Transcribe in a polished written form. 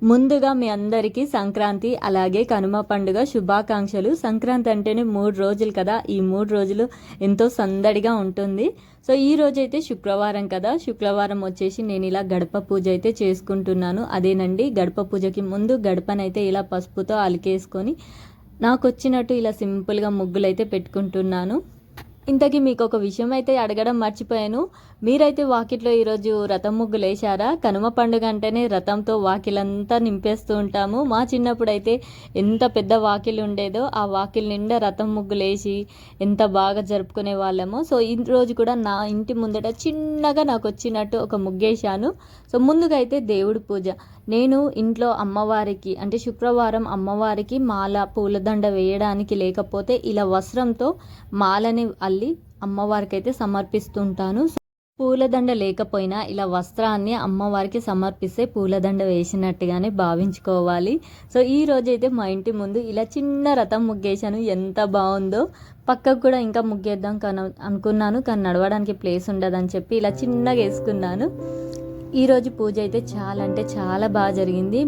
ముందుగా మీ అందరికీ సంక్రాంతి అలాగే కనుమ పండుగ శుభాకాంక్షలు. సంక్రాంతి అంటేనే 3 రోజులు కదా, ఈ 3 రోజులు ఎంతో సందడిగా ఉంటుంది. సో ఈ రోజైతే శుక్రవారం కదా, శుక్రవారం వచ్చేసి నేను ఇలా గడప పూజ అయితే చేసుకుంటున్నాను. అదేనండి, గడప పూజకి ముందు గడపనైతే ఇలా పసుపుతో అలికేసుకొని నాకు వచ్చినట్టు ఇలా సింపుల్గా ముగ్గులైతే పెట్టుకుంటున్నాను. ఇంతకీ మీకు ఒక విషయం అయితే అడగడం మర్చిపోయాను. మీరైతే వాకిట్లో ఈరోజు రథం ముగ్గులు వేశారా? కనుమ పండుగ అంటేనే రథంతో వాకిలంతా నింపేస్తూ ఉంటాము. మా చిన్నప్పుడు అయితే ఎంత పెద్ద వాకిలి ఉండేదో ఆ వాకిలి నిండా రథం ముగ్గులు వేసి ఎంత బాగా జరుపుకునే వాళ్ళమో. సో ఈ రోజు కూడా నా ఇంటి ముందట చిన్నగా నాకు వచ్చినట్టు ఒక ముగ్గేశాను. సో ముందుగా అయితే దేవుడి పూజ. నేను ఇంట్లో అమ్మవారికి అంటే శుక్రవారం అమ్మవారికి మాల పూలదండ వేయడానికి లేకపోతే ఇలా వస్త్రంతో మాలని అల్లి అమ్మవారికి అయితే సమర్పిస్తుంటాను. పూలదండ లేకపోయినా ఇలా వస్త్రాన్ని అమ్మవారికి సమర్పిస్తే పూలదండ వేసినట్టుగానే భావించుకోవాలి. సో ఈ రోజైతే మా ఇంటి ముందు ఇలా చిన్న రథం ముగ్గేశాను. ఎంత బాగుందో. పక్కకు కూడా ఇంకా ముగ్గేద్దాం అనుకున్నాను, కానీ నడవడానికి ప్లేస్ ఉండదని చెప్పి ఇలా చిన్నగా వేసుకున్నాను. ఈరోజు పూజ అయితే చాలా అంటే చాలా బాగా జరిగింది.